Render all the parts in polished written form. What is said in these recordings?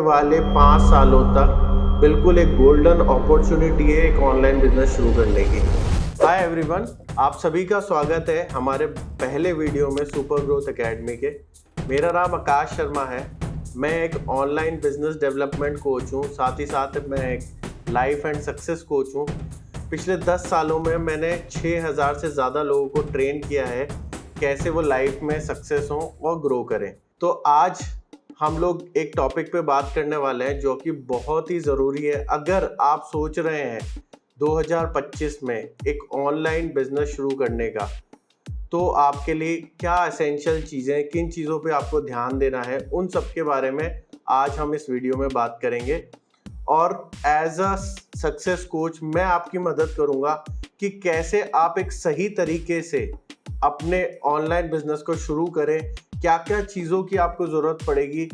वाले 5 सालों तक बिल्कुल एक गोल्डन अपॉर्चुनिटी है एक ऑनलाइन बिजनेस शुरू करने की। हाय एवरीवन, आप सभी का स्वागत है हमारे पहले वीडियो में सुपर ग्रोथ एकेडमी के। मेरा नाम आकाश शर्मा है। मैं एक ऑनलाइन बिजनेस डेवलपमेंट कोच हूँ, साथ ही साथ मैं एक लाइफ एंड सक्सेस कोच हूँ। पिछले 10 सालों में मैंने 6000 से ज़्यादा लोगों को ट्रेन किया है कैसे वो लाइफ में सक्सेस हों और ग्रो करें। तो आज हम लोग एक टॉपिक पे बात करने वाले हैं जो कि बहुत ही ज़रूरी है। अगर आप सोच रहे हैं 2025 में एक ऑनलाइन बिजनेस शुरू करने का, तो आपके लिए क्या एसेंशियल चीज़ें, किन चीज़ों पे आपको ध्यान देना है, उन सब के बारे में आज हम इस वीडियो में बात करेंगे। और एज अ सक्सेस कोच मैं आपकी मदद करूंगा कि कैसे आप एक सही तरीके से अपने ऑनलाइन बिजनेस को शुरू करें, क्या क्या चीज़ों की आपको ज़रूरत पड़ेगी,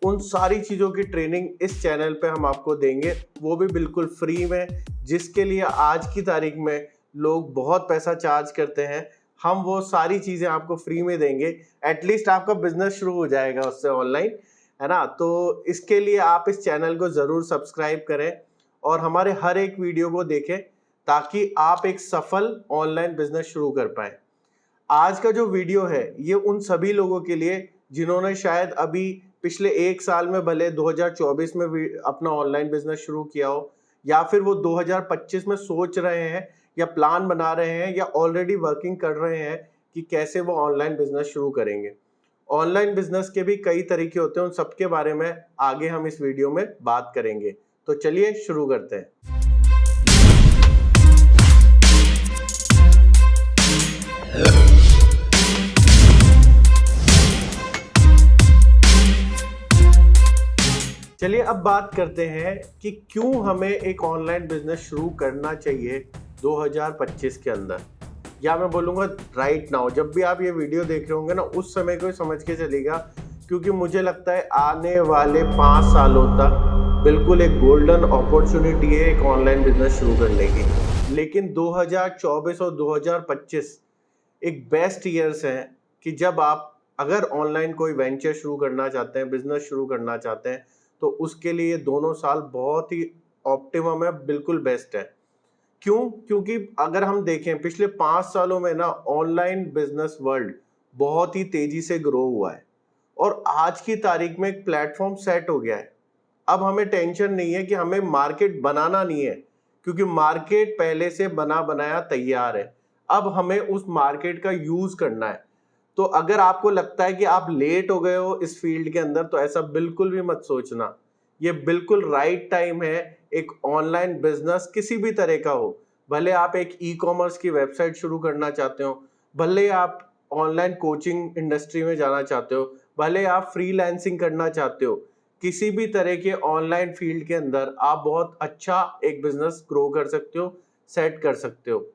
उन सारी चीज़ों की ट्रेनिंग इस चैनल पे हम आपको देंगे, वो भी बिल्कुल फ्री में, जिसके लिए आज की तारीख में लोग बहुत पैसा चार्ज करते हैं। हम वो सारी चीज़ें आपको फ्री में देंगे। एटलीस्ट आपका बिजनेस शुरू हो जाएगा उससे ऑनलाइन, है ना। तो इसके लिए आप इस चैनल को ज़रूर सब्सक्राइब करें और हमारे हर एक वीडियो को देखें ताकि आप एक सफल ऑनलाइन बिजनेस शुरू कर पाएं। आज का जो वीडियो है ये उन सभी लोगों के लिए जिन्होंने शायद अभी पिछले 1 साल में, भले 2024 में भी अपना ऑनलाइन बिजनेस शुरू किया हो, या फिर वो 2025 में सोच रहे हैं या प्लान बना रहे हैं या ऑलरेडी वर्किंग कर रहे हैं कि कैसे वो ऑनलाइन बिजनेस शुरू करेंगे। ऑनलाइन बिजनेस के भी कई तरीके होते हैं, उन सबके बारे में आगे हम इस वीडियो में बात करेंगे। तो चलिए शुरू करते हैं। चलिए अब बात करते हैं कि क्यों हमें एक ऑनलाइन बिजनेस शुरू करना चाहिए 2025 के अंदर, या मैं बोलूँगा राइट नाउ। जब भी आप ये वीडियो देख रहे होंगे ना, उस समय को समझ के चलिएगा, क्योंकि मुझे लगता है आने वाले 5 सालों तक बिल्कुल एक गोल्डन अपॉर्चुनिटी है एक ऑनलाइन बिजनेस शुरू करने की। लेकिन 2024 और 2025 एक बेस्ट ईयर्स हैं कि जब आप अगर ऑनलाइन कोई वेंचर शुरू करना चाहते हैं, बिजनेस शुरू करना चाहते हैं, तो उसके लिए दोनों साल बहुत ही ऑप्टिमम है, बिल्कुल बेस्ट है। क्यों? क्योंकि अगर हम देखें पिछले 5 सालों में ना, ऑनलाइन बिजनेस वर्ल्ड बहुत ही तेजी से ग्रो हुआ है और आज की तारीख में एक प्लेटफॉर्म सेट हो गया है। अब हमें टेंशन नहीं है कि हमें मार्केट बनाना नहीं है, क्योंकि मार्केट पहले से बना बनाया तैयार है। अब हमें उस मार्केट का यूज करना है। तो अगर आपको लगता है कि आप लेट हो गए हो इस फील्ड के अंदर, तो ऐसा बिल्कुल भी मत सोचना। ये बिल्कुल राइट टाइम है एक ऑनलाइन बिजनेस किसी भी तरह का हो। भले आप एक ई कॉमर्स की वेबसाइट शुरू करना चाहते हो, भले आप ऑनलाइन कोचिंग इंडस्ट्री में जाना चाहते हो, भले आप फ्रीलांसिंग करना चाहते हो, किसी भी तरह के ऑनलाइन फील्ड के अंदर आप बहुत अच्छा एक बिजनेस ग्रो कर सकते हो, सेट कर सकते हो।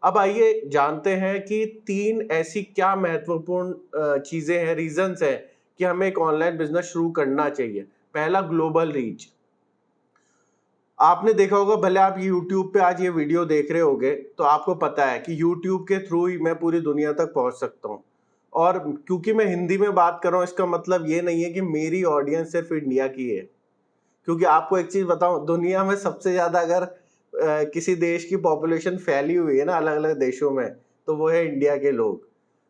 अब आइए जानते हैं कि 3 ऐसी क्या महत्वपूर्ण चीजें हैं, रीजंस हैं कि हमें एक ऑनलाइन बिजनेस शुरू करना चाहिए। पहला, ग्लोबल रीच। आपने देखा होगा, भले आप YouTube पे आज ये वीडियो देख रहे होगे, तो आपको पता है कि YouTube के थ्रू ही मैं पूरी दुनिया तक पहुंच सकता हूं। और क्योंकि मैं हिंदी में बात कर रहा हूं, इसका मतलब ये नहीं है कि मेरी ऑडियंस सिर्फ इंडिया की है। क्योंकि आपको एक चीज बताऊं, दुनिया में सबसे ज्यादा अगर किसी देश की पॉपुलेशन फैली हुई है ना अलग अलग देशों में, तो वो है इंडिया के लोग।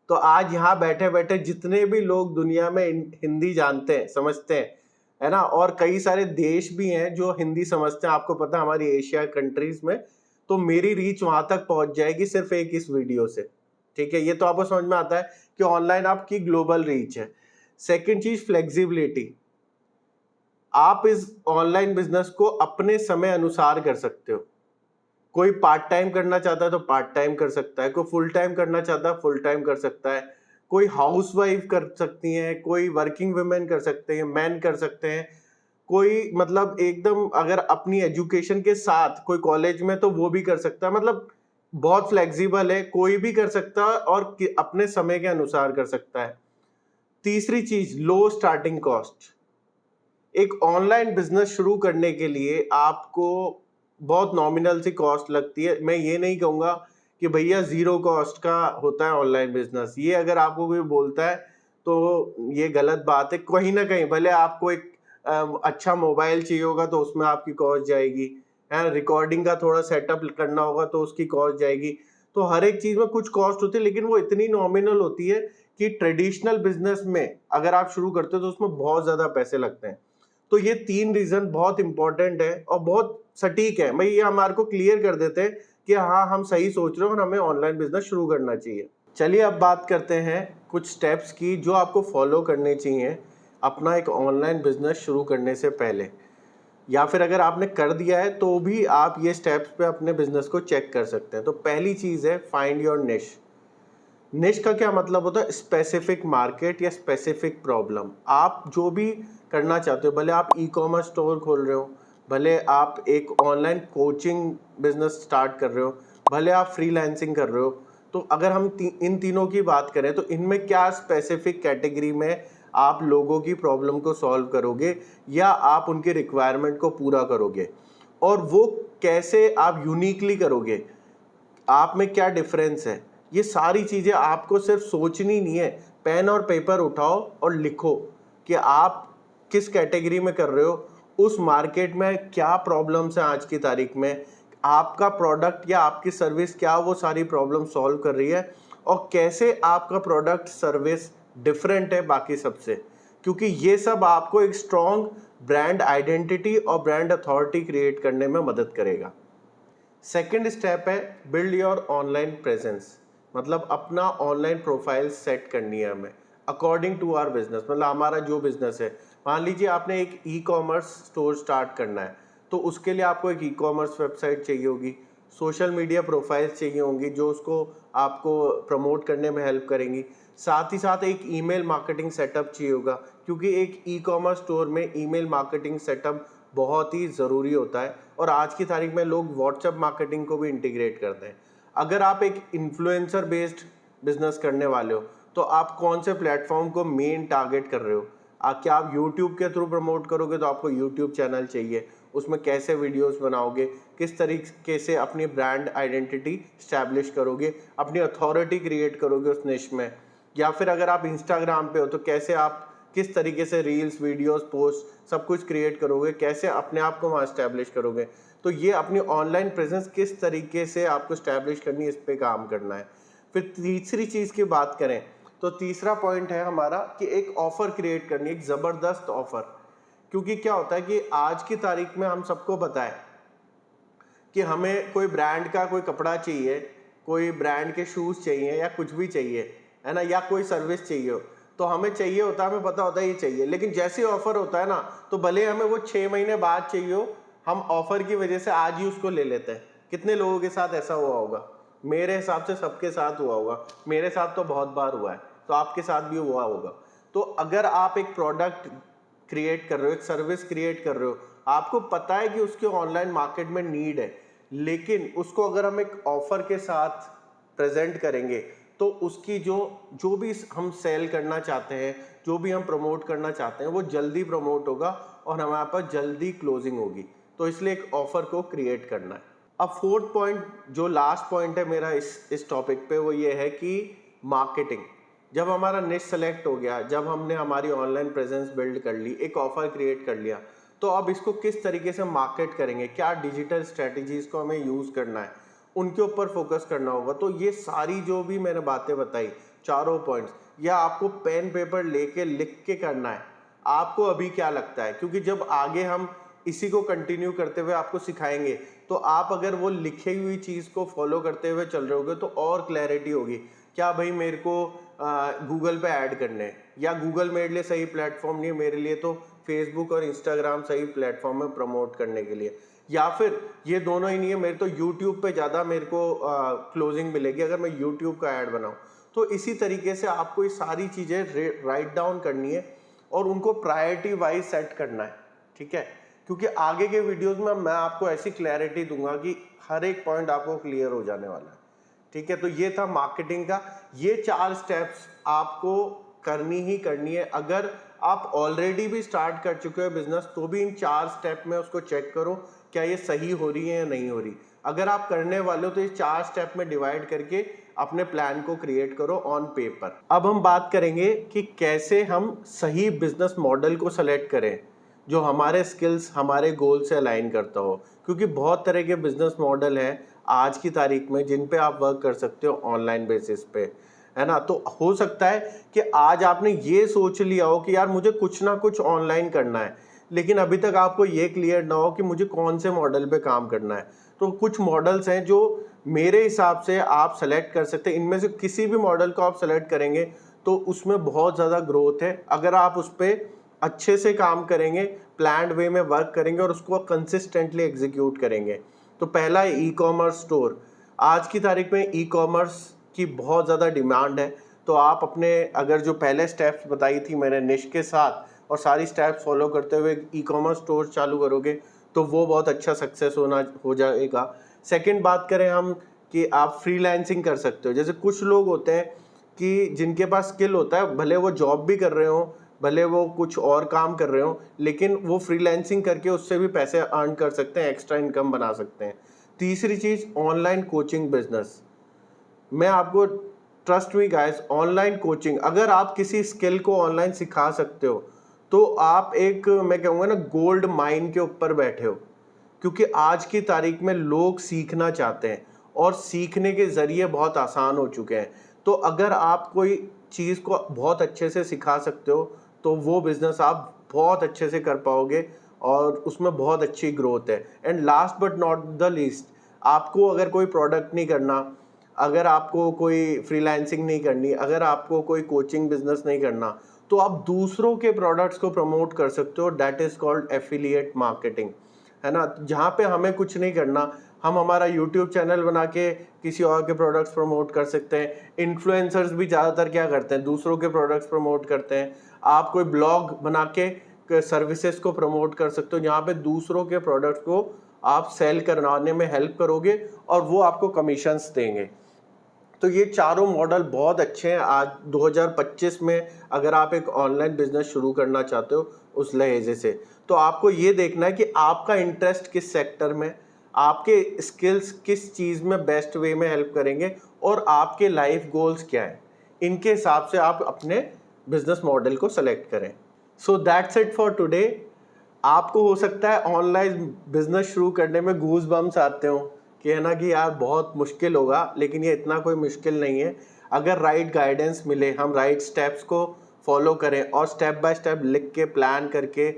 तो आज यहाँ बैठे बैठे जितने भी लोग दुनिया में हिंदी जानते हैं, समझते हैं, है ना, और कई सारे देश भी हैं जो हिंदी समझते हैं, आपको पता है हमारी एशिया कंट्रीज में, तो मेरी रीच वहां तक पहुंच जाएगी सिर्फ एक इस वीडियो से। ठीक है, ये तो आपको समझ में आता है कि ऑनलाइन आपकी ग्लोबल रीच है। सेकेंड चीज, फ्लेक्सिबिलिटी। आप इस ऑनलाइन बिजनेस को अपने समय अनुसार कर सकते हो। कोई पार्ट टाइम करना चाहता है तो पार्ट टाइम कर सकता है, कोई फुल टाइम करना चाहता है फुल टाइम कर सकता है, कोई हाउसवाइफ कर सकती है, कोई वर्किंग वुमेन कर सकते हैं, मैन कर सकते हैं, कोई मतलब एकदम अगर अपनी एजुकेशन के साथ कोई कॉलेज में, तो वो भी कर सकता है। मतलब बहुत फ्लेक्सिबल है, कोई भी कर सकता है और अपने समय के अनुसार कर सकता है। तीसरी चीज, लो स्टार्टिंग कॉस्ट। एक ऑनलाइन बिजनेस शुरू करने के लिए आपको बहुत नॉमिनल सी कॉस्ट लगती है। मैं ये नहीं कहूँगा कि भैया जीरो कॉस्ट का होता है ऑनलाइन बिजनेस। ये अगर आपको कोई बोलता है तो ये गलत बात है। कहीं ना कहीं भले आपको एक अच्छा मोबाइल चाहिए होगा तो उसमें आपकी कॉस्ट जाएगी, है रिकॉर्डिंग का थोड़ा सेटअप करना होगा तो उसकी कॉस्ट जाएगी। तो हर एक चीज में कुछ कॉस्ट होती है, लेकिन वो इतनी नॉमिनल होती है कि ट्रेडिशनल बिजनेस में अगर आप शुरू करते हो तो उसमें बहुत ज्यादा पैसे लगते हैं। तो ये 3 रीजन बहुत इंपॉर्टेंट है और बहुत सटीक है। मैं ये हमारे को क्लियर कर देते हैं कि हाँ हम सही सोच रहे हो और हमें ऑनलाइन बिजनेस शुरू करना चाहिए। चलिए अब बात करते हैं कुछ स्टेप्स की जो आपको फॉलो करने चाहिए अपना एक ऑनलाइन बिजनेस शुरू करने से पहले, या फिर अगर आपने कर दिया है तो भी आप ये स्टेप्स पे अपने बिजनेस को चेक कर सकते हैं। तो पहली चीज है फाइंड योर निश। निश का क्या मतलब होता है? स्पेसिफिक मार्केट या स्पेसिफिक प्रॉब्लम। आप जो भी करना चाहते हो, भले आप ई कॉमर्स स्टोर खोल रहे हो, भले आप एक ऑनलाइन कोचिंग बिजनेस स्टार्ट कर रहे हो, भले आप फ्रीलांसिंग कर रहे हो, तो अगर हम इन तीनों की बात करें तो इनमें क्या स्पेसिफिक कैटेगरी में आप लोगों की प्रॉब्लम को सॉल्व करोगे या आप उनकी रिक्वायरमेंट को पूरा करोगे, और वो कैसे आप यूनिकली करोगे, आप में क्या डिफरेंस है। ये सारी चीजें आपको सिर्फ सोचनी नहीं है, पेन और पेपर उठाओ और लिखो कि आप किस कैटेगरी में कर रहे हो, उस मार्केट में क्या प्रॉब्लम्स हैं आज की तारीख में, आपका प्रोडक्ट या आपकी सर्विस क्या वो सारी प्रॉब्लम सॉल्व कर रही है, और कैसे आपका प्रोडक्ट सर्विस डिफरेंट है बाकी सबसे, क्योंकि ये सब आपको एक स्ट्रॉन्ग ब्रांड आइडेंटिटी और ब्रांड अथॉरिटी क्रिएट करने में मदद करेगा। सेकेंड स्टेप है बिल्ड योर ऑनलाइन प्रेजेंस। मतलब अपना ऑनलाइन प्रोफाइल सेट करनी है हमें अकॉर्डिंग टू आवर बिजनेस। मतलब हमारा जो बिजनेस है, मान लीजिए आपने एक ई कॉमर्स स्टोर स्टार्ट करना है, तो उसके लिए आपको एक ई कॉमर्स वेबसाइट चाहिए होगी, सोशल मीडिया प्रोफाइल्स चाहिए होंगी जो उसको आपको प्रमोट करने में हेल्प करेंगी, साथ ही साथ एक ईमेल मार्केटिंग सेटअप चाहिए होगा, क्योंकि एक ई कॉमर्स स्टोर में ईमेल मार्केटिंग सेटअप बहुत ही ज़रूरी होता है, और आज की तारीख में लोग व्हाट्सएप मार्केटिंग को भी इंटीग्रेट करते हैं। अगर आप एक इन्फ्लुएंसर बेस्ड बिजनेस करने वाले हो तो आप कौन से प्लेटफॉर्म को मेन टारगेट कर रहे हो? क्या आप यूट्यूब के थ्रू प्रमोट करोगे तो आपको यूट्यूब चैनल चाहिए, उसमें कैसे वीडियोस बनाओगे, किस तरीके से अपनी ब्रांड आइडेंटिटी स्टैब्लिश करोगे, अपनी अथॉरिटी क्रिएट करोगे उस निश में, या फिर अगर आप इंस्टाग्राम पे हो तो कैसे आप किस तरीके से रील्स वीडियोस पोस्ट सब कुछ क्रिएट करोगे, कैसे अपने आप को वहाँ स्टैब्लिश करोगे। तो ये अपनी ऑनलाइन प्रेजेंस किस तरीके से आपको स्टैब्लिश करनी है, इस पे काम करना है। फिर तीसरी चीज़ की बात करें तो तीसरा पॉइंट है हमारा कि एक ऑफर क्रिएट करनी है, एक ज़बरदस्त ऑफर। क्योंकि क्या होता है कि आज की तारीख में हम सबको पता है कि हमें कोई ब्रांड का कोई कपड़ा चाहिए, कोई ब्रांड के शूज़ चाहिए या कुछ भी चाहिए, है ना, या कोई सर्विस चाहिए हो, तो हमें चाहिए होता है, हमें पता होता है ये चाहिए, लेकिन जैसे ऑफर होता है ना, तो भले हमें वो 6 महीने बाद चाहिए हो, हम ऑफर की वजह से आज ही उसको ले लेते हैं। कितने लोगों के साथ ऐसा हुआ होगा? मेरे हिसाब से सबके साथ हुआ होगा, मेरे साथ तो बहुत बार हुआ है, तो आपके साथ भी हुआ होगा। तो अगर आप एक प्रोडक्ट क्रिएट कर रहे हो, एक सर्विस क्रिएट कर रहे हो, आपको पता है कि उसके ऑनलाइन मार्केट में नीड है, लेकिन उसको अगर हम एक ऑफर के साथ प्रेजेंट करेंगे तो उसकी जो भी हम सेल करना चाहते हैं, जो भी हम प्रमोट करना चाहते हैं, वो जल्दी प्रमोट होगा और हमारे पास जल्दी क्लोजिंग होगी। तो इसलिए एक ऑफर को क्रिएट करना है। अब फोर्थ पॉइंट, जो लास्ट पॉइंट है मेरा इस टॉपिक पे, वो ये है कि मार्केटिंग। जब हमारा निश सेलेक्ट हो गया, जब हमने हमारी ऑनलाइन प्रेजेंस बिल्ड कर ली, एक ऑफर क्रिएट कर लिया, तो अब इसको किस तरीके से मार्केट करेंगे, क्या डिजिटल स्ट्रेटजीज को हमें यूज करना है, उनके ऊपर फोकस करना होगा। तो ये सारी जो भी मैंने बातें बताई, चारों पॉइंट्स, या आपको पेन पेपर लेके लिख के करना है। आपको अभी क्या लगता है, क्योंकि जब आगे हम इसी को कंटिन्यू करते हुए आपको सिखाएंगे, तो आप अगर वो लिखी हुई चीज़ को फॉलो करते हुए चल रहे होगे तो और क्लैरिटी होगी। क्या भाई मेरे को गूगल पे ऐड करने हैं, या गूगल मेरे लिए सही प्लेटफॉर्म नहीं है, मेरे लिए तो फेसबुक और इंस्टाग्राम सही प्लेटफॉर्म है प्रमोट करने के लिए, या फिर ये दोनों ही नहीं है, मेरे तो यूट्यूब पे ज़्यादा मेरे को क्लोजिंग मिलेगी अगर मैं यूट्यूब का ऐड बनाऊँ। तो इसी तरीके से आपको ये सारी चीज़ें राइट डाउन करनी है और उनको प्रायोरिटी वाइज सेट करना है, ठीक है। क्योंकि आगे के वीडियोस में मैं आपको ऐसी क्लैरिटी दूंगा कि हर एक पॉइंट आपको क्लियर हो जाने वाला है, ठीक है। तो ये था मार्केटिंग का, ये 4 स्टेप्स आपको करनी ही करनी है। अगर आप ऑलरेडी भी स्टार्ट कर चुके हो बिजनेस, तो भी इन 4 स्टेप में उसको चेक करो क्या ये सही हो रही है या नहीं हो रही। अगर आप करने वाले हो तो ये 4 स्टेप में डिवाइड करके अपने प्लान को क्रिएट करो ऑन पेपर। अब हम बात करेंगे कि कैसे हम सही बिजनेस मॉडल को सेलेक्ट करें। जो हमारे स्किल्स हमारे गोल से अलाइन करता हो, क्योंकि बहुत तरह के बिजनेस मॉडल हैं आज की तारीख में जिन पे आप वर्क कर सकते हो ऑनलाइन बेसिस पे, है ना। तो हो सकता है कि आज आपने ये सोच लिया हो कि यार मुझे कुछ ना कुछ ऑनलाइन करना है, लेकिन अभी तक आपको ये क्लियर ना हो कि मुझे कौन से मॉडल पे काम करना है। तो कुछ मॉडल्स हैं जो मेरे हिसाब से आप सेलेक्ट कर सकते हैं। इनमें से किसी भी मॉडल को आप सेलेक्ट करेंगे तो उसमें बहुत ज़्यादा ग्रोथ है अगर आप उस पर अच्छे से काम करेंगे, प्लान्ड वे में वर्क करेंगे और उसको कंसिस्टेंटली एग्जीक्यूट करेंगे। तो पहला है ई कॉमर्स स्टोर। आज की तारीख में ई कॉमर्स की बहुत ज़्यादा डिमांड है, तो आप अपने अगर जो पहले स्टेप्स बताई थी मैंने निश के साथ और सारी स्टेप्स फॉलो करते हुए ई कॉमर्स स्टोर चालू करोगे तो वो बहुत अच्छा सक्सेस हो जाएगा। सेकंड बात करें हम कि आप फ्रीलांसिंग कर सकते हो। जैसे कुछ लोग होते हैं कि जिनके पास स्किल होता है, भले वो जॉब भी कर रहे हो, भले वो कुछ और काम कर रहे हो, लेकिन वो फ्रीलांसिंग करके उससे भी पैसे अर्न कर सकते हैं, एक्स्ट्रा इनकम बना सकते हैं। तीसरी चीज़ ऑनलाइन कोचिंग बिजनेस। मैं आपको trust me guys, online coaching अगर आप किसी स्किल को ऑनलाइन सिखा सकते हो तो आप एक मैं कहूँगा ना गोल्ड माइन के ऊपर बैठे हो, क्योंकि आज की तारीख में लोग सीखना चाहते हैं और सीखने के ज़रिए बहुत आसान हो चुके हैं। तो अगर आप कोई चीज़ को बहुत अच्छे से सिखा सकते हो तो वो बिज़नेस आप बहुत अच्छे से कर पाओगे और उसमें बहुत अच्छी ग्रोथ है। And last but not the least, आपको अगर कोई प्रोडक्ट नहीं करना, अगर आपको कोई फ्रीलांसिंग नहीं करनी, अगर आपको कोई कोचिंग बिजनेस नहीं करना, तो आप दूसरों के प्रोडक्ट्स को प्रमोट कर सकते हो। That is called affiliate marketing, है ना। जहाँ पे हमें कुछ नहीं करना, हम हमारा यूट्यूब चैनल बना के किसी और के प्रोडक्ट्स प्रमोट कर सकते हैं। इन्फ्लुएंसर्स भी ज़्यादातर क्या करते हैं, दूसरों के प्रोडक्ट्स प्रमोट करते हैं। आप कोई ब्लॉग बना के सर्विसेज को प्रमोट कर सकते हो, जहाँ पे दूसरों के प्रोडक्ट्स को आप सेल करवाने में हेल्प करोगे और वो आपको कमीशंस देंगे। तो ये चारों मॉडल बहुत अच्छे हैं आज 2025 में अगर आप एक ऑनलाइन बिजनेस शुरू करना चाहते हो उस लहजे से। तो आपको ये देखना है कि आपका इंटरेस्ट किस सेक्टर में, आपके स्किल्स किस चीज़ में बेस्ट वे में हेल्प करेंगे और आपके लाइफ गोल्स क्या हैं। इनके हिसाब से आप अपने बिजनेस मॉडल को सेलेक्ट करें। So that's it for today. आपको हो सकता है ऑनलाइन बिजनेस शुरू करने में गूज बम्स आते हो कि है ना कि यार बहुत मुश्किल होगा, लेकिन ये इतना कोई मुश्किल नहीं है। अगर राइट गाइडेंस मिले, हम राइट स्टेप्स को फॉलो करें और स्टेप बाय स्टेप लिख के प्लान करके,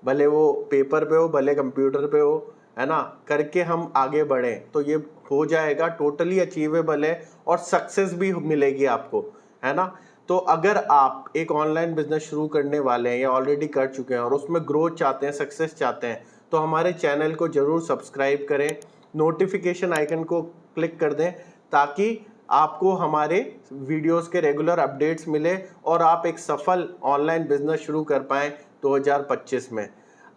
भले वो पेपर पे हो भले कंप्यूटर पे हो, है ना, करके हम आगे बढ़ें तो ये हो जाएगा, टोटली अचीवेबल है और सक्सेस भी मिलेगी आपको, है ना। तो अगर आप एक ऑनलाइन बिजनेस शुरू करने वाले हैं या ऑलरेडी कर चुके हैं और उसमें ग्रोथ चाहते हैं, सक्सेस चाहते हैं, तो हमारे चैनल को ज़रूर सब्सक्राइब करें, नोटिफिकेशन आइकन को क्लिक कर दें ताकि आपको हमारे वीडियोस के रेगुलर अपडेट्स मिले और आप एक सफल ऑनलाइन बिजनेस शुरू कर पाएँ 2025 में।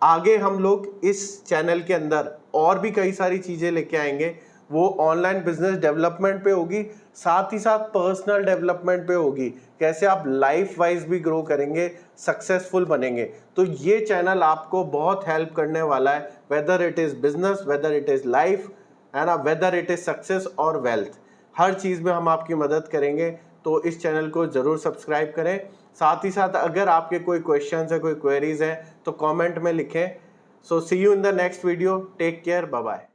आगे हम लोग इस चैनल के अंदर और भी कई सारी चीज़ें लेके आएंगे, वो ऑनलाइन बिजनेस डेवलपमेंट पे होगी, साथ ही साथ पर्सनल डेवलपमेंट पे होगी, कैसे आप लाइफ वाइज भी ग्रो करेंगे, सक्सेसफुल बनेंगे। तो ये चैनल आपको बहुत हेल्प करने वाला है, whether it is business, whether it is life, है ना, वेदर इट इज़ सक्सेस और वेल्थ, हर चीज़ में हम आपकी मदद करेंगे। तो इस चैनल को ज़रूर सब्सक्राइब करें। साथ ही साथ अगर आपके कोई क्वेश्चंस है, कोई क्वेरीज हैं तो कमेंट में लिखें। So see you in the next video, take care, bye bye.